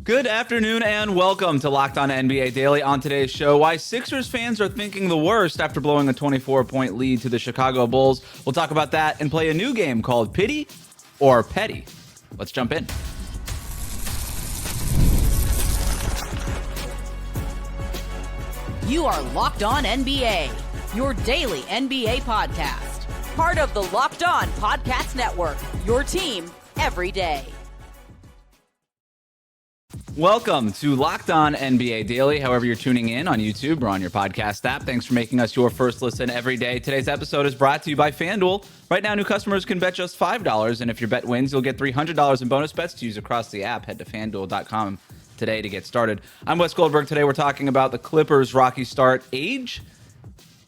Good afternoon and welcome to Locked On NBA Daily. On today's show, why Sixers fans are thinking the worst after blowing a 24-point lead to the Chicago Bulls. We'll talk about that and play a new game called Pity or Petty. Let's jump in. You are Locked On NBA, your daily NBA podcast. Part of the Locked On Podcast Network, your team every day. Welcome to Locked On NBA Daily, however you're tuning in on YouTube or on your podcast app. Thanks for making us your first listen every day. Today's episode is brought to you by FanDuel. Right now, new customers can bet just $5, and if your bet wins, you'll get $300 in bonus bets to use across the app. Head to FanDuel.com today to get started. I'm Wes Goldberg. Today we're talking about the Clippers' rocky start, age,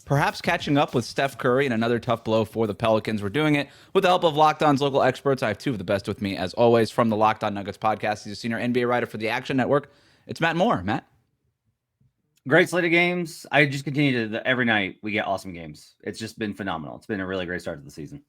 perhaps catching up with Steph Curry, and another tough blow for the Pelicans. We're doing it with the help of Locked On's local experts. I have two of the best with me, as always, from the Locked On Nuggets podcast. He's a senior NBA writer for the Action Network. It's Matt Moore. Matt? Great slate of games. I just continue to, every night we get awesome games. It's just been phenomenal. It's been a really great start to the season.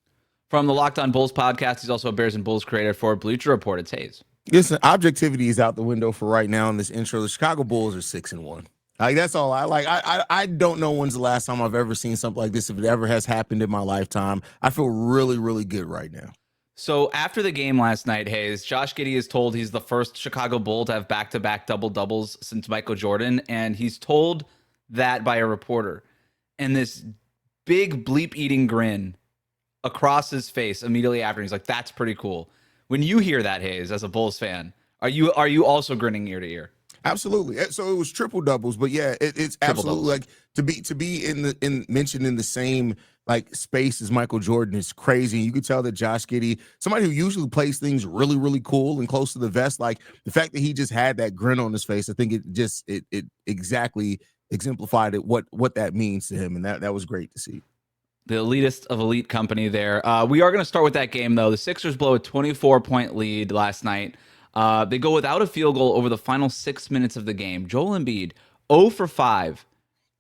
From the Locked On Bulls podcast, he's also a Bears and Bulls creator for Bleacher Report. It's Haize. Listen, objectivity is out the window for right now in this intro. The Chicago Bulls are 6-1. Like, that's all I like. I don't know when's the last time I've ever seen something like this. If it ever has happened in my lifetime, I feel really, really good right now. So after the game last night, Haize, Josh Giddey is told he's the first Chicago Bull to have back-to-back double-doubles since Michael Jordan, and he's told that by a reporter. And this big bleep-eating grin across his face immediately after, he's like, that's pretty cool. When you hear that, Haize, as a Bulls fan, are you also grinning ear to ear? Absolutely. So it was triple doubles, but yeah, it's absolutely like to be mentioned in the same like space as Michael Jordan is crazy. You could tell that Josh Giddey, somebody who usually plays things really, really cool and close to the vest, like the fact that he just had that grin on his face, I think it exactly exemplified what that means to him, and that was great to see. The elitist of elite company there. We are going to start with that game, though. The Sixers blow a 24-point lead last night. They go without a field goal over the final 6 minutes of the game. Joel Embiid, 0 for 5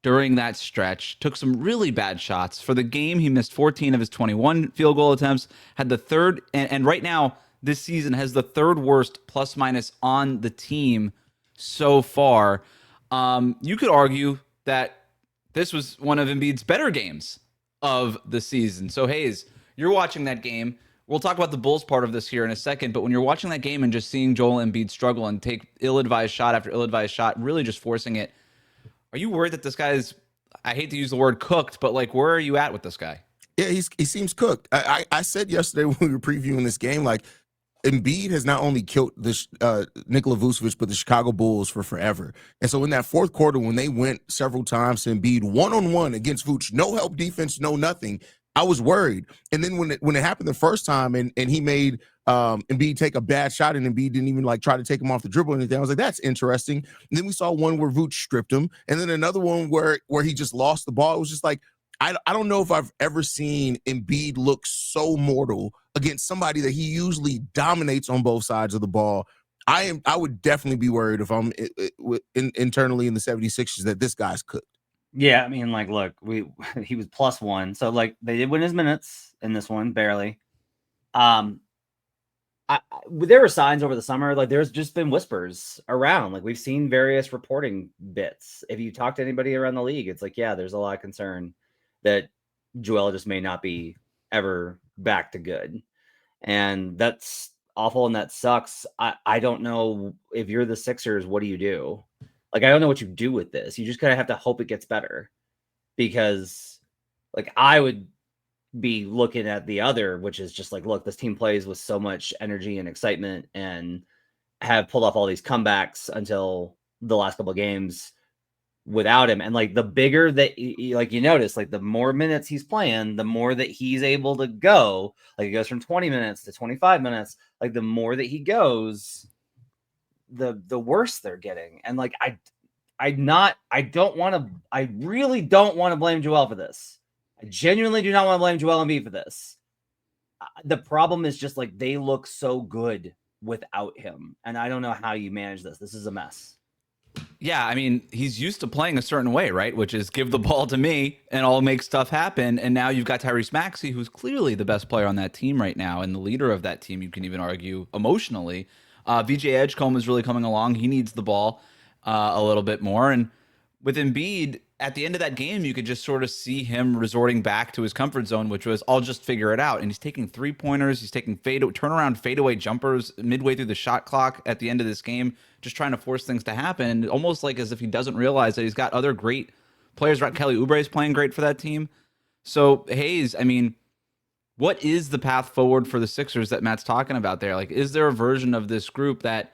during that stretch. Took some really bad shots. For the game, he missed 14 of his 21 field goal attempts. Had the third, and right now, this season, has the third worst plus-minus on the team so far. You could argue that this was one of Embiid's better games of the season. So, Haize, you're watching that game. We'll talk about the Bulls part of this here in a second, but when you're watching that game and just seeing Joel Embiid struggle and take ill-advised shot after ill-advised shot, really just forcing it, are you worried that this guy is, I hate to use the word cooked, but like, where are you at with this guy? Yeah, he seems cooked. I said yesterday when we were previewing this game, like, Embiid has not only killed Nikola Vucevic, but the Chicago Bulls for forever. And so in that fourth quarter, when they went several times to Embiid one-on-one against Vuce, no help defense, no nothing, I was worried. And then when it happened the first time and he made Embiid take a bad shot and Embiid didn't even like try to take him off the dribble or anything, I was like, that's interesting. And then we saw one where Vuce stripped him, and then another one where he just lost the ball. It was just like, I don't know if I've ever seen Embiid look so mortal against somebody that he usually dominates on both sides of the ball. I would definitely be worried if I'm internally in the 76ers that this guy's cooked. Yeah, I mean, like, look, he was +1, so like they did win his minutes in this one, barely. There were signs over the summer, like there's just been whispers around, like we've seen various reporting bits. If you talk to anybody around the league, it's like, yeah, there's a lot of concern that Joel just may not be ever back to good, and that's awful and that sucks. I don't know if you're the Sixers, what do you do? Like, I don't know what you do with this. You just kind of have to hope it gets better, because like I would be looking at the other, which is just like, look, this team plays with so much energy and excitement and have pulled off all these comebacks until the last couple of games without him. And like the bigger that like you notice, like the more minutes he's playing, the more that he's able to go. Like it goes from 20 minutes to 25 minutes. Like the more that he goes, the worse they're getting. And like I really don't want to blame Joel for this. I genuinely do not want to blame Joel Embiid for this. The problem is just like they look so good without him, and I don't know how you manage this. This is a mess. Yeah, I mean, he's used to playing a certain way, right? Which is give the ball to me and I'll make stuff happen. And now you've got Tyrese Maxey, who's clearly the best player on that team right now and the leader of that team, you can even argue, emotionally. VJ Edgecombe is really coming along. He needs the ball a little bit more. And with Embiid, at the end of that game, you could just sort of see him resorting back to his comfort zone, which was, I'll just figure it out. And he's taking 3-pointers. He's taking turnaround fadeaway jumpers midway through the shot clock at the end of this game, just trying to force things to happen, almost like as if he doesn't realize that he's got other great players. Right? Kelly Oubre is playing great for that team. So, Haize, I mean, what is the path forward for the Sixers that Matt's talking about there? Like, is there a version of this group that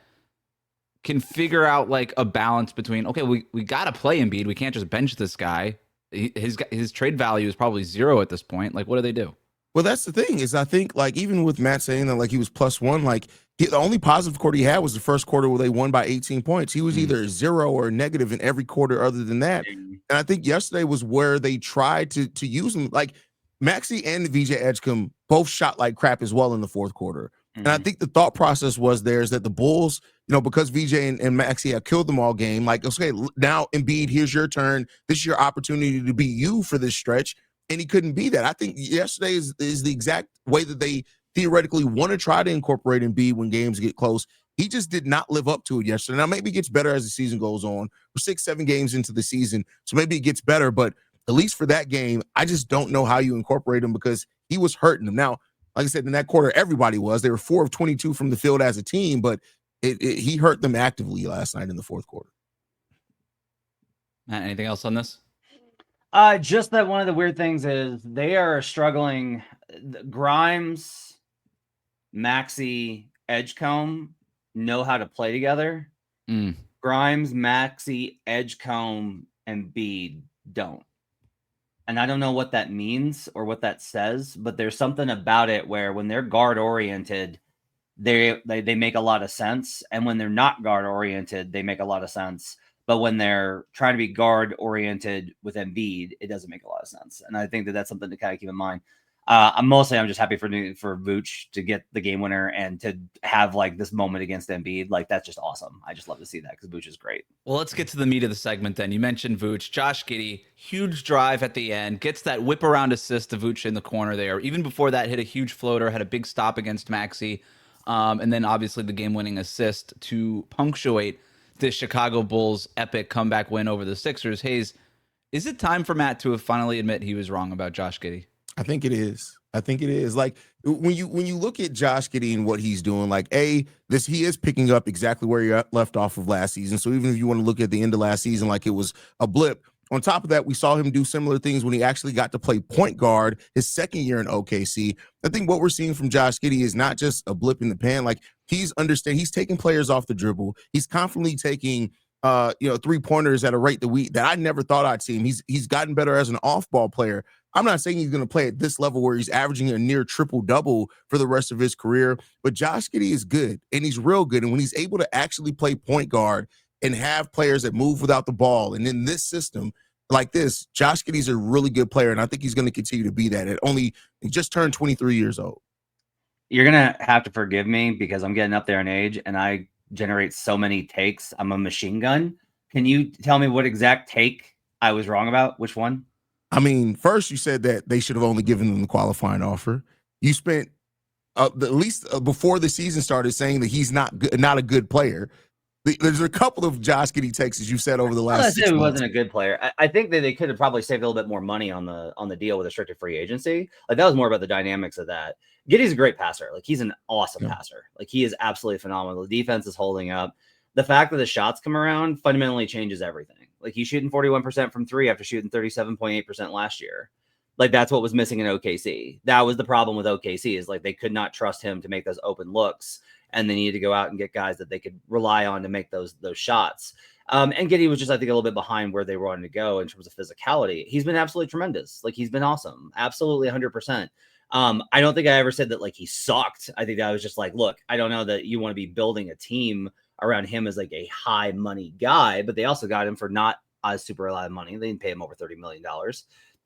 can figure out like a balance between, okay, we got to play Embiid. We can't just bench this guy. His trade value is probably 0 at this point. Like, what do they do? Well, that's the thing is I think like even with Matt saying that like he was +1, like the only positive quarter he had was the first quarter where they won by 18 points. He was either 0 or negative in every quarter other than that. And I think yesterday was where they tried to use him. Like Maxey and VJ Edgecombe both shot like crap as well in the fourth quarter. And I think the thought process was there is that the Bulls, because VJ and Maxey have killed them all game, like, okay, now Embiid, here's your turn. This is your opportunity to be you for this stretch. And he couldn't be that. I think yesterday is the exact way that they theoretically want to try to incorporate Embiid when games get close. He just did not live up to it yesterday. Now, maybe it gets better as the season goes on. We're 6-7 games into the season, so maybe it gets better. But at least for that game, I just don't know how you incorporate him because he was hurting them. Now, like I said, in that quarter, everybody was. They were 4 of 22 from the field as a team, but he hurt them actively last night in the fourth quarter. Matt, anything else on this? Just that one of the weird things is they are struggling. Grimes, Maxey, Edgecombe know how to play together. Grimes, Maxey, Edgecombe, and Embiid don't. And I don't know what that means or what that says, but there's something about it where when they're guard oriented, they make a lot of sense. And when they're not guard oriented, they make a lot of sense. But when they're trying to be guard oriented with Embiid, it doesn't make a lot of sense. And I think that that's something to kind of keep in mind. I'm just happy for Vooch to get the game winner and to have like this moment against Embiid. Like, that's just awesome. I just love to see that because Vooch is great. Well, let's get to the meat of the segment then. You mentioned Vooch. Josh Giddey, huge drive at the end, gets that whip around assist to Vooch in the corner there. Even before that, hit a huge floater, had a big stop against Maxey. And then obviously the game-winning assist to punctuate the Chicago Bulls' epic comeback win over the Sixers. Haize, is it time for Matt to finally admit he was wrong about Josh Giddey? I think it is. Like when you look at Josh Giddey and what he's doing, like he is picking up exactly where he left off of last season. So even if you want to look at the end of last season like it was a blip, on top of that, we saw him do similar things when he actually got to play point guard his second year in OKC. I think what we're seeing from Josh Giddey is not just a blip in the pan. Like he's taking players off the dribble. He's confidently taking 3-pointers at a rate that I never thought I'd see him. He's gotten better as an off-ball player. I'm not saying he's going to play at this level where he's averaging a near triple-double for the rest of his career, but Josh Giddey is good, and he's real good. And when he's able to actually play point guard and have players that move without the ball, and in this system like this, Josh Giddey's a really good player, and I think he's going to continue to be that. He just turned 23 years old. You're going to have to forgive me because I'm getting up there in age, and I generate so many takes. I'm a machine gun. Can you tell me what exact take I was wrong about? Which one? I mean, first you said that they should have only given them the qualifying offer. You spent at least before the season started saying that he's not a good player. There's a couple of Josh Giddey takes, as you said, over the last 6 months. He wasn't a good player. I think that they could have probably saved a little bit more money on the deal with restricted free agency. Like that was more about the dynamics of that. Giddey's a great passer. Like he's an awesome passer. Like he is absolutely phenomenal. The defense is holding up. The fact that the shots come around fundamentally changes everything. Like he's shooting 41% from 3 after shooting 37.8% last year. Like that's what was missing in OKC. That was the problem with OKC is like they could not trust him to make those open looks, and they needed to go out and get guys that they could rely on to make those shots. And Giddey was just, I think, a little bit behind where they wanted to go in terms of physicality. He's been absolutely tremendous. Like he's been awesome. Absolutely 100%. I don't think I ever said that like he sucked. I think that was just like, look, I don't know that you want to be building a team around him as like a high money guy, but they also got him for not a super a lot of money. They didn't pay him over $30 million.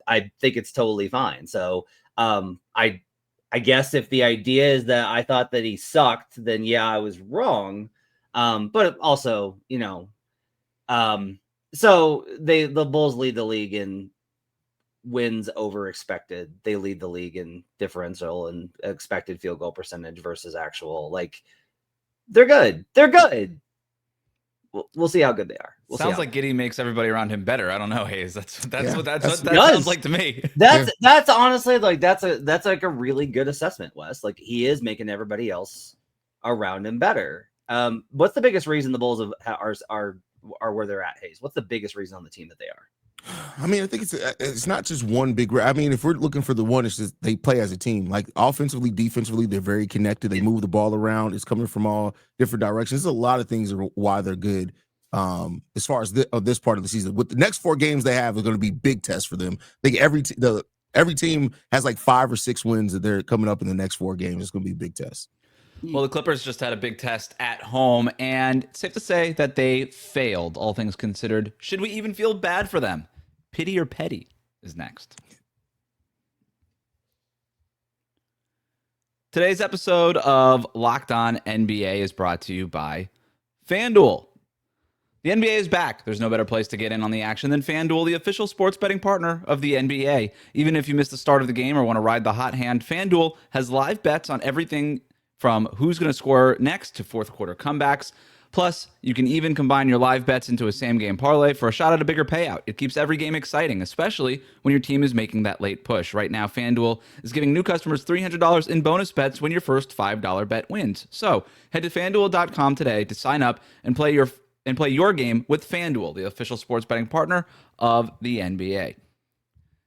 I think it's totally fine. So I guess if the idea is that I thought that he sucked, then yeah, I was wrong. But also, so the Bulls lead the league in wins over expected. They lead the league in differential and expected field goal percentage versus actual. Like They're good. They're good. We'll see how good they are. Sounds like Giddy makes everybody around him better. I don't know, Haize. That's what that does. sounds like to me. That's honestly like that's like a really good assessment, Wes. Like he is making everybody else around him better. What's the biggest reason the Bulls are where they're at, Haize? What's the biggest reason on the team that they are? I mean, I think it's not just one big. I mean, if we're looking for the one, it's just they play as a team. Like offensively, defensively, they're very connected. They move the ball around. It's coming from all different directions. There's a lot of things why they're good. As far as this part of the season, with the next 4 games they have are going to be big tests for them. I think every team has like 5 or 6 wins that they're coming up in the next 4 games. It's going to be a big test. Well, the Clippers just had a big test at home, and it's safe to say that they failed, all things considered. Should we even feel bad for them? Pity or petty is next. Today's episode of Locked On NBA is brought to you by FanDuel. The NBA is back. There's no better place to get in on the action than FanDuel, the official sports betting partner of the NBA. Even if you missed the start of the game or want to ride the hot hand, FanDuel has live bets on everything from who's going to score next to fourth quarter comebacks. Plus, you can even combine your live bets into a same-game parlay for a shot at a bigger payout. It keeps every game exciting, especially when your team is making that late push. Right now, FanDuel is giving new customers $300 in bonus bets when your first $5 bet wins. So, head to FanDuel.com today to sign up and play your game with FanDuel, the official sports betting partner of the NBA.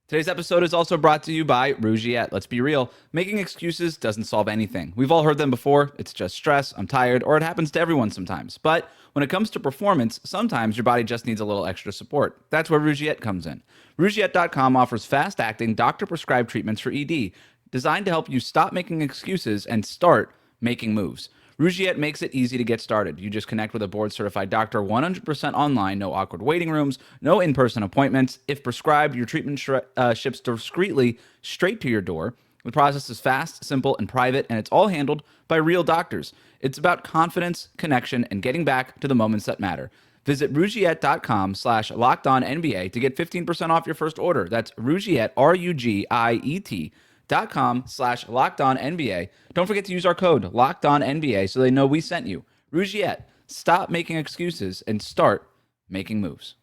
Today's episode is also brought to you by Rougiette. Let's be real, making excuses doesn't solve anything. We've all heard them before. It's just stress, I'm tired, or it happens to everyone sometimes. But when it comes to performance, sometimes your body just needs a little extra support. That's where Rougiette comes in. Rougiette.com offers fast-acting, doctor-prescribed treatments for ED, designed to help you stop making excuses and start making moves. Rougiette makes it easy to get started. You just connect with a board-certified doctor 100% online, no awkward waiting rooms, no in-person appointments. If prescribed, your treatment ships discreetly straight to your door. The process is fast, simple, and private, and it's all handled by real doctors. It's about confidence, connection, and getting back to the moments that matter. Visit Rougiette.com/LockedOnNBA to get 15% off your first order. That's Rougiette, Rougiette.com/LockedOnNBA. Don't forget to use our code LockedOnNBA so they know we sent you. Rougiette, stop making excuses and start making moves.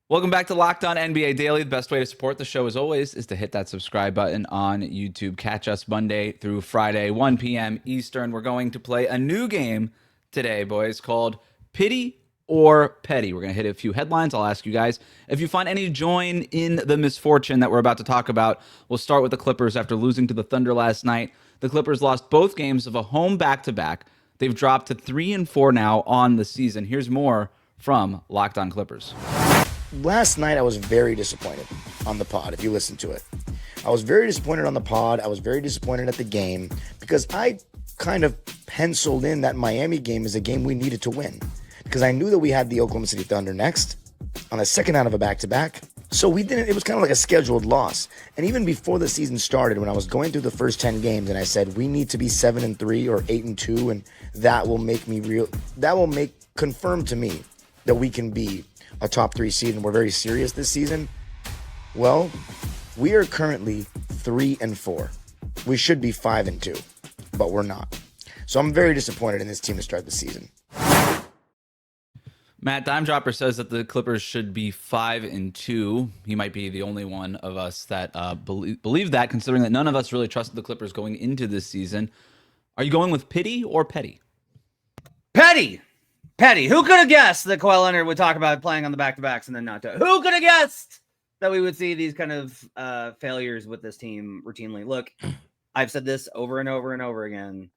Welcome back to Locked On NBA Daily. The best way to support the show, as always, is to hit that subscribe button on YouTube. Catch us Monday through Friday, 1 p.m. Eastern. We're going to play a new game today, boys, called Pity or Petty. We're going to hit a few headlines. I'll ask you guys if you find any joy in the misfortune that we're about to talk about. We'll start with the Clippers after losing to the Thunder last night. The Clippers lost both games of a home back-to-back. They've dropped to 3-4 now on the season. Here's more from Locked On Clippers. Last night I was very disappointed on the pod, if you listen to it. I was very disappointed on the pod. I was very disappointed at the game because I kind of penciled in that Miami game as a game we needed to win because I knew that we had the Oklahoma City Thunder next on the second out of a back-to-back. So we didn't, it was kind of like a scheduled loss. And even before the season started, when I was going through the first 10 games and I said, we need to be 7-3 or 8-2, and that will confirm to me that we can be a top 3 seed and we're very serious this season. Well, we are currently 3-4. We should be 5-2, but we're not. So I'm very disappointed in this team to start the season. Matt Dimedropper says that the Clippers should be 5-2. He might be the only one of us that believe that, considering that none of us really trusted the Clippers going into this season. Are you going with pity or petty? Petty. Who could have guessed that Kawhi Leonard would talk about playing on the back-to-backs and then not do it? Who could have guessed that we would see these kind of failures with this team routinely? Look, I've said this over and over and over again.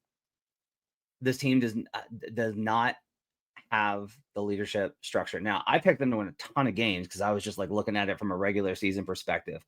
This team does not have the leadership structure. Now, I picked them to win a ton of games because I was just like looking at it from a regular season perspective.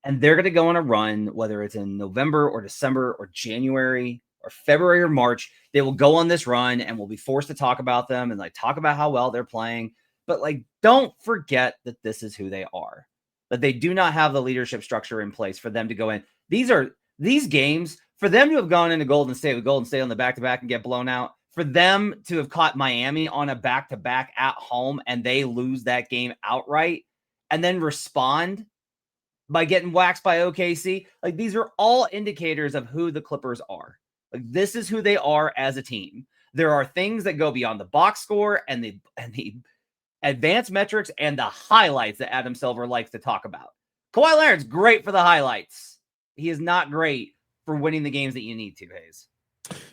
And they're going to go on a run, whether it's in November or December or January or February or March. They will go on this run and we'll be forced to talk about them and like talk about how well they're playing. But like, don't forget that this is who they are, that they do not have the leadership structure in place for them to go in. These games, for them to have gone into Golden State with Golden State on the back-to-back and get blown out, for them to have caught Miami on a back-to-back at home and they lose that game outright and then respond by getting waxed by OKC. Like, these are all indicators of who the Clippers are. Like, this is who they are as a team. There are things that go beyond the box score and the advanced metrics and the highlights that Adam Silver likes to talk about. Kawhi Leonard's great for the highlights. He is not great for winning the games that you need to, Haize.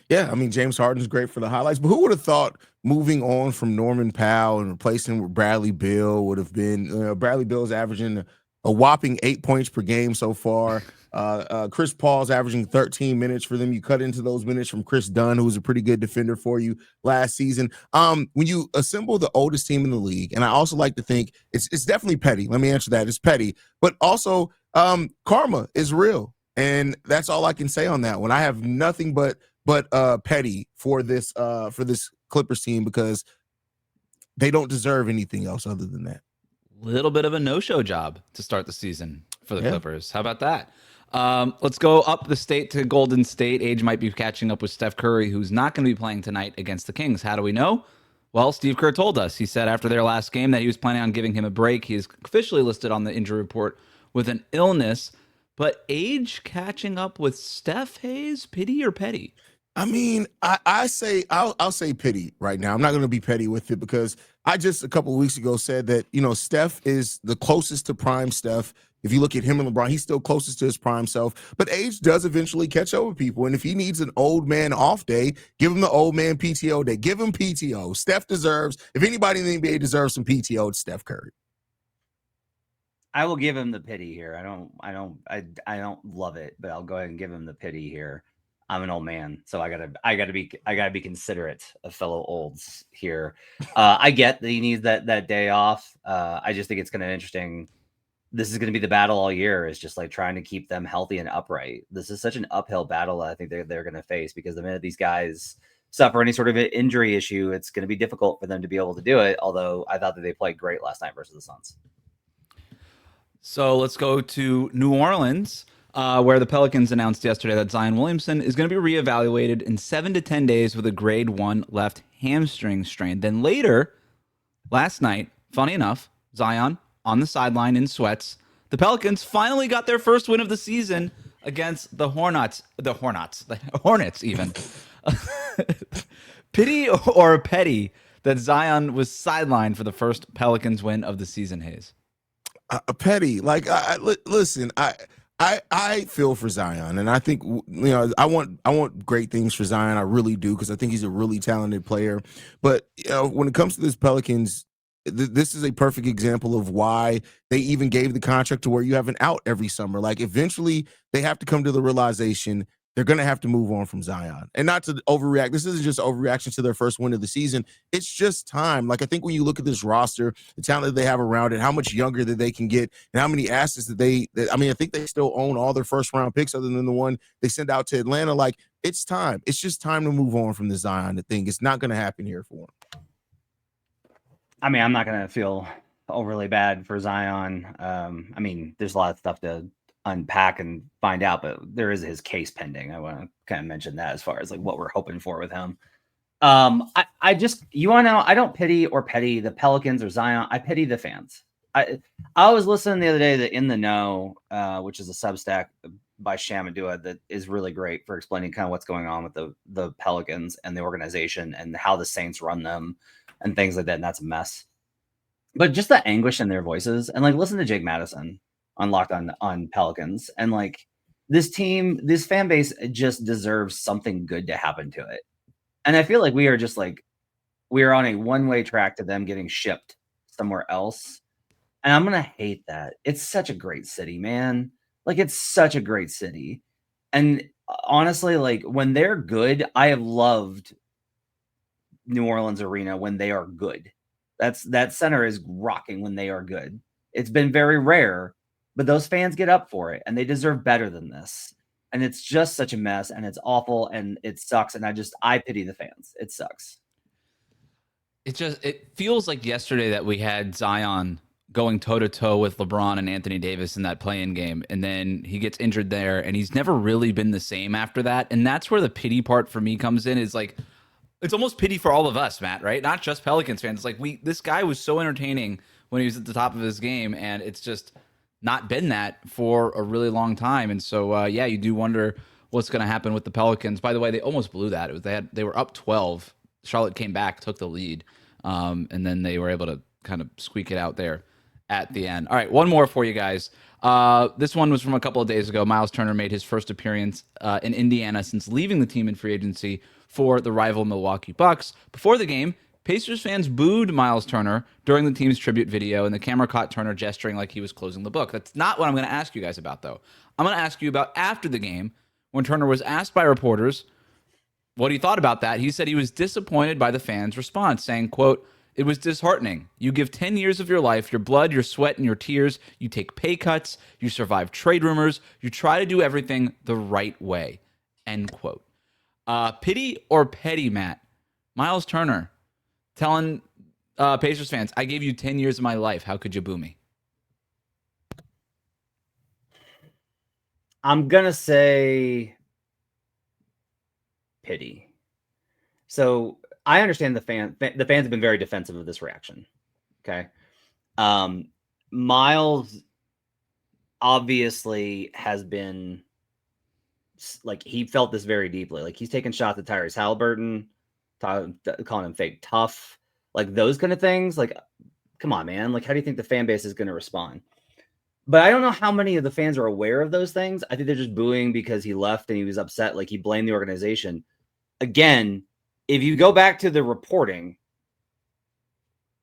Yeah, I mean, James Harden's great for the highlights, but who would have thought moving on from Norman Powell and replacing with Bradley Beal would have been, Bradley Beal's averaging a whopping 8 points per game so far. Chris Paul's averaging 13 minutes for them. You cut into those minutes from Chris Dunn, who was a pretty good defender for you last season. When you assemble the oldest team in the league, and I also like to think it's definitely petty. Let me answer that. It's petty, but also karma is real. And that's all I can say on that one. I have nothing but petty for this Clippers team because they don't deserve anything else other than that. Little bit of a no-show job to start the season for the Clippers. How about that? Let's go up the state to Golden State. Age might be catching up with Steph Curry, who's not going to be playing tonight against the Kings. How do we know? Well, Steve Kerr told us. He said after their last game that he was planning on giving him a break. He is officially listed on the injury report with an illness. But Age catching up with Steph, Haize, pity or petty? I mean, I'll say pity right now. I'm not going to be petty with it because I just a couple of weeks ago said that, Steph is the closest to prime Steph. If you look at him and LeBron, he's still closest to his prime self. But age does eventually catch up with people. And if he needs an old man off day, give him the old man PTO day. Give him PTO. Steph deserves, if anybody in the NBA deserves some PTO, it's Steph Curry. I will give him the pity here. I don't love it, but I'll go ahead and give him the pity here. I'm an old man, so I gotta be considerate of fellow olds here. I get that he needs that day off. I just think it's gonna be interesting. This is gonna be the battle all year. Is just like trying to keep them healthy and upright. This is such an uphill battle that I think they're gonna face because the minute these guys suffer any sort of an injury issue, it's gonna be difficult for them to be able to do it. Although I thought that they played great last night versus the Suns. So let's go to New Orleans, where the Pelicans announced yesterday that Zion Williamson is going to be reevaluated in 7 to 10 days with a grade 1 left hamstring strain. Then later, last night, funny enough, Zion on the sideline in sweats. The Pelicans finally got their first win of the season against the Hornets even. Pity or petty that Zion was sidelined for the first Pelicans win of the season, Haize? Petty. Like, listen, I feel for Zion, and I think I want great things for Zion. I really do because I think he's a really talented player. But when it comes to this Pelicans, this is a perfect example of why they even gave the contract to where you have an out every summer. Like, eventually, they have to come to the realization they're going to have to move on from Zion. And not to overreact. This isn't just overreaction to their first win of the season. It's just time. Like, I think when you look at this roster, the talent that they have around it, how much younger that they can get, and how many assets I think they still own all their first-round picks other than the one they sent out to Atlanta. Like, it's time. It's just time to move on from the Zion thing. It's not going to happen here for him. I mean, I'm not going to feel overly bad for Zion. I mean, there's a lot of stuff to unpack and find out, but there is his case pending. I want to kind of mention that as far as like what we're hoping for with him. I just, you want to know, I don't pity or petty the Pelicans or Zion. I pity the fans. I was listening the other day to In the Know, which is a Substack by Shamadua that is really great for explaining kind of what's going on with the Pelicans and the organization and how the Saints run them and things like that. And that's a mess. But just the anguish in their voices, and like listen to Jake Madison on Locked on Pelicans, and like this team, this fan base just deserves something good to happen to it. And I feel like we are just like, we are on a one-way track to them getting shipped somewhere else. And I'm going to hate that. It's such a great city, man. Like, it's such a great city. And honestly, like when they're good, I have loved New Orleans Arena when they are good. That center is rocking when they are good. It's been very rare, but those fans get up for it and they deserve better than this. And it's just such a mess and it's awful and it sucks. And I pity the fans. It sucks. It feels like yesterday that we had Zion going toe to toe with LeBron and Anthony Davis in that play-in game. And then he gets injured there and he's never really been the same after that. And that's where the pity part for me comes in, is like, it's almost pity for all of us, Matt, right? Not just Pelicans fans. Like, this guy was so entertaining when he was at the top of his game, and it's just, not been that for a really long time. And so, yeah, you do wonder what's going to happen with the Pelicans. By the way, they almost blew that. They were up 12. Charlotte came back, took the lead, and then they were able to kind of squeak it out there at the end. All right, one more for you guys. This one was from a couple of days ago. Miles Turner made his first appearance in Indiana since leaving the team in free agency for the rival Milwaukee Bucks. Before the game, Pacers fans booed Miles Turner during the team's tribute video, and the camera caught Turner gesturing like he was closing the book. That's not what I'm going to ask you guys about, though. I'm going to ask you about after the game, when Turner was asked by reporters what he thought about that. He said he was disappointed by the fans' response, saying, quote, "It was disheartening. You give 10 years of your life, your blood, your sweat, and your tears. You take pay cuts. You survive trade rumors. You try to do everything the right way." End quote. Pity or petty, Matt? Miles Turner telling Pacers fans, "I gave you 10 years of my life. How could you boo me?" I'm going to say pity. So I understand the fans have been very defensive of this reaction. Okay. Miles obviously has been like, he felt this very deeply. Like, he's taking shots at Tyrese Halliburton, calling him fake tough, like those kind of things. Like, come on, man. Like, how do you think the fan base is going to respond? But I don't know how many of the fans are aware of those things. I think they're just booing because he left and he was upset. Like, he blamed the organization. Again, if you go back to the reporting,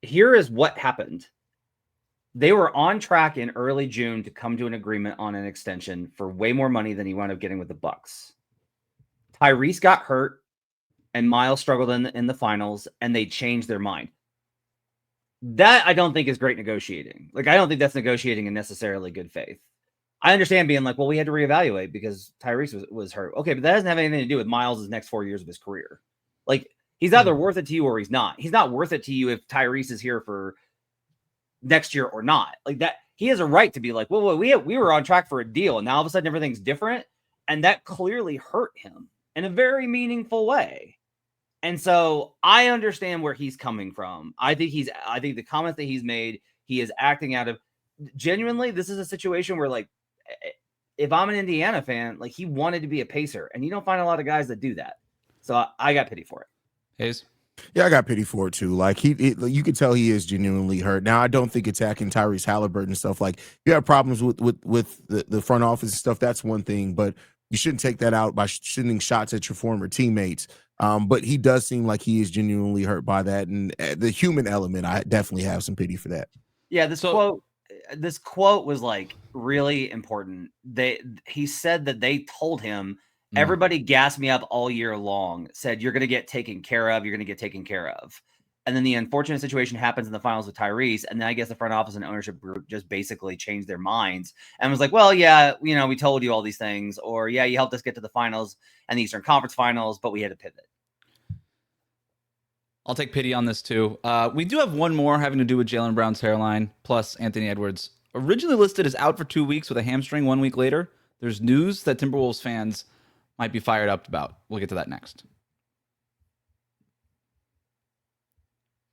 here is what happened. They were on track in early June to come to an agreement on an extension for way more money than he wound up getting with the Bucks. Tyrese got hurt and Miles struggled in the finals, and they changed their mind. That I don't think is great negotiating. Like, I don't think that's negotiating in necessarily good faith. I understand being like, well, we had to reevaluate because Tyrese was hurt. Okay, but that doesn't have anything to do with Miles' next 4 years of his career. Like, he's either worth it to you or he's not. He's not worth it to you if Tyrese is here for next year or not. Like, that, he has a right to be like, well, we were on track for a deal, and now all of a sudden everything's different. And that clearly hurt him in a very meaningful way. And so I understand where he's coming from. I think the comments that he's made, he is acting out of genuinely. This is a situation where, like, if I'm an Indiana fan, like, he wanted to be a Pacer, and you don't find a lot of guys that do that. So I got pity for it. Haize? Yeah, I got pity for it too. Like, you could tell he is genuinely hurt. Now, I don't think attacking Tyrese Halliburton and stuff, like, you have problems with the front office and stuff. That's one thing, but you shouldn't take that out by shooting shots at your former teammates. But he does seem like he is genuinely hurt by that, and the human element, I definitely have some pity for that. Yeah, this quote was like really important. He said that they told him, everybody gassed me up all year long, said you're going to get taken care of, you're going to get taken care of. And then the unfortunate situation happens in the finals with Tyrese, and then I guess the front office and ownership group just basically changed their minds and was like, well, yeah, we told you all these things, or yeah, you helped us get to the finals and the Eastern Conference Finals, but we had to pivot. I'll take pity on this too. We do have one more having to do with Jalen Brown's hairline, plus Anthony Edwards. Originally listed as out for 2 weeks with a hamstring 1 week later, there's news that Timberwolves fans might be fired up about. We'll get to that next.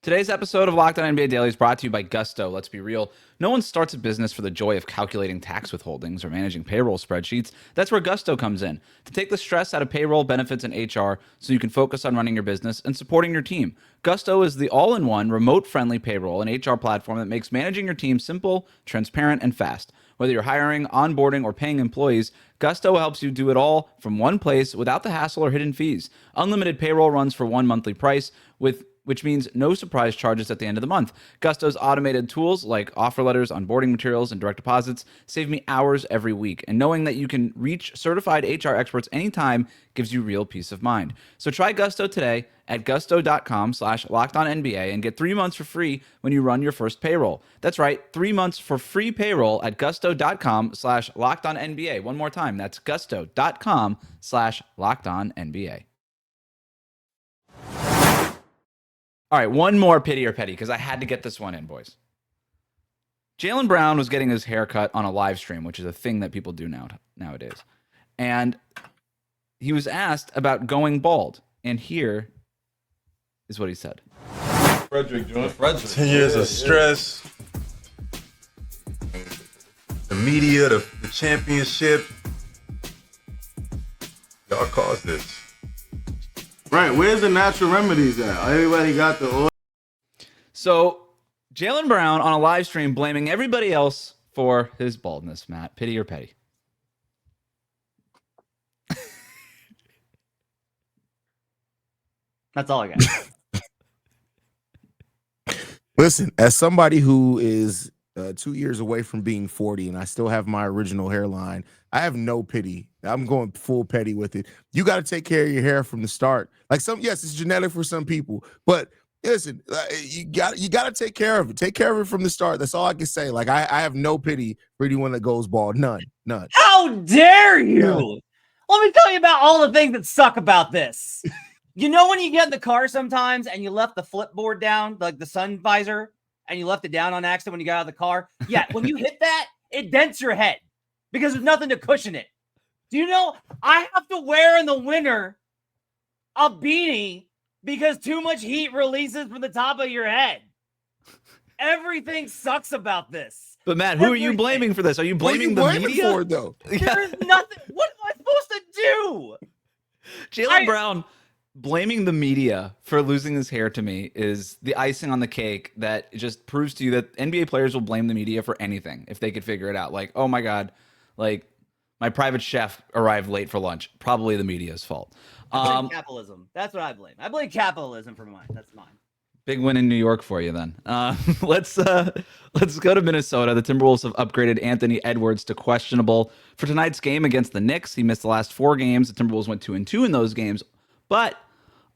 Today's episode of Locked On NBA Daily is brought to you by Gusto. Let's be real. No one starts a business for the joy of calculating tax withholdings or managing payroll spreadsheets. That's where Gusto comes in, to take the stress out of payroll, benefits, and HR so you can focus on running your business and supporting your team. Gusto is the all-in-one, remote-friendly payroll and HR platform that makes managing your team simple, transparent, and fast. Whether you're hiring, onboarding, or paying employees, Gusto helps you do it all from one place without the hassle or hidden fees. Unlimited payroll runs for one monthly price, which means no surprise charges at the end of the month. Gusto's automated tools like offer letters, onboarding materials, and direct deposits save me hours every week. And knowing that you can reach certified HR experts anytime gives you real peace of mind. So try Gusto today at gusto.com/lockedonnba and get 3 months for free when you run your first payroll. That's right, 3 months for free payroll at gusto.com/lockedonnba. One more time, that's gusto.com/lockedonnba. All right, one more pity or petty, because I had to get this one in, boys. Jalen Brown was getting his hair cut on a live stream, which is a thing that people do nowadays. And he was asked about going bald. And here is what he said. Frederick, 10 years of stress. The media, the championship. Y'all caused this. Right, where's the natural remedies at? Everybody got the oil. So Jalen Brown on a live stream blaming everybody else for his baldness, Matt. Pity or petty? That's all I got. Listen, as somebody who is 2 years away from being 40 and I still have my original hairline, I have no pity. I'm going full petty with it. You got to take care of your hair from the start. Like yes, it's genetic for some people, but listen, you got to take care of it. Take care of it from the start. That's all I can say. Like I have no pity for anyone that goes bald. None. How dare you? None. Let me tell you about all the things that suck about this. You know when you get in the car sometimes and you left the flip board down, like the sun visor, and you left it down on accident when you got out of the car? Yeah, when you hit that, it dents your head because there's nothing to cushion it. Do you know I have to wear in the winter a beanie because too much heat releases from the top of your head? Everything sucks about this. But Matt, who are you blaming for this? Are you blaming the media? For, though? There is nothing. What am I supposed to do? Jalen Brown blaming the media for losing his hair to me is the icing on the cake that just proves to you that NBA players will blame the media for anything if they could figure it out. Like, oh my God, like my private chef arrived late for lunch. Probably the media's fault. I blame capitalism. That's what I blame. I blame capitalism for mine. That's mine. Big win in New York for you then. Let's go to Minnesota. The Timberwolves have upgraded Anthony Edwards to questionable for tonight's game against the Knicks. He missed the last 4 games. The Timberwolves went 2-2 in those games, but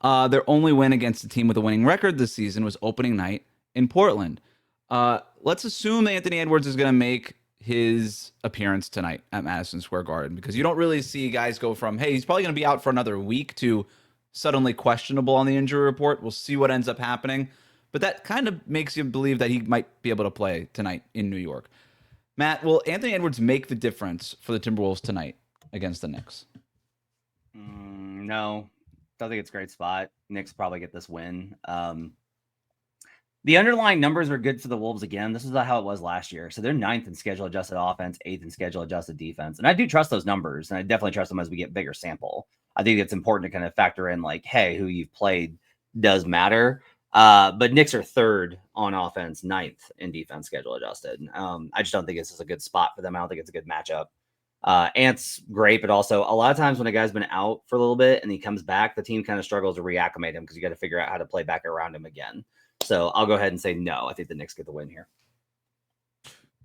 their only win against a team with a winning record this season was opening night in Portland. Let's assume that Anthony Edwards is going to make his appearance tonight at Madison Square Garden, because you don't really see guys go from, hey, he's probably going to be out for another week, to suddenly questionable on the injury report. We'll see what ends up happening. But that kind of makes you believe that he might be able to play tonight in New York. Matt, will Anthony Edwards make the difference for the Timberwolves tonight against the Knicks? No. I think it's a great spot. Knicks probably get this win. The underlying numbers are good for the Wolves again. This is how it was last year. So they're 9th in schedule adjusted offense, 8th in schedule adjusted defense. And I do trust those numbers, and I definitely trust them as we get bigger sample. I think it's important to kind of factor in, like, hey, who you've played does matter. But Knicks are 3rd on offense, 9th in defense schedule adjusted. I just don't think this is a good spot for them. I don't think it's a good matchup. Ant's great, but also a lot of times when a guy's been out for a little bit and he comes back, the team kind of struggles to reacclimate him because you got to figure out how to play back around him again. So I'll go ahead and say no. I think the Knicks get the win here.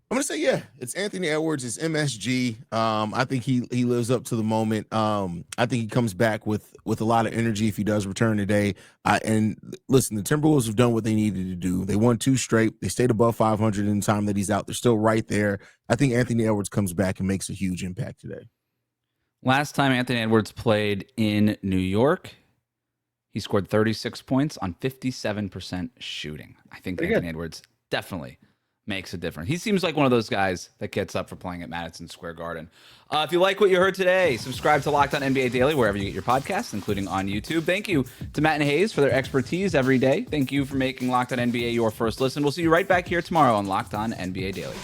I'm gonna say yeah. It's Anthony Edwards. It's MSG. I think he lives up to the moment. I think he comes back with a lot of energy if he does return today. And listen, the Timberwolves have done what they needed to do. They won 2 straight. They stayed above 500 in the time that he's out. They're still right there. I think Anthony Edwards comes back and makes a huge impact today. Last time Anthony Edwards played in New York, he scored 36 points on 57% shooting. I think Anthony Edwards definitely makes a difference. He seems like one of those guys that gets up for playing at Madison Square Garden. If you like what you heard today, subscribe to Locked On NBA Daily wherever you get your podcasts, including on YouTube. Thank you to Matt and Haize for their expertise every day. Thank you for making Locked On NBA your first listen. We'll see you right back here tomorrow on Locked On NBA Daily.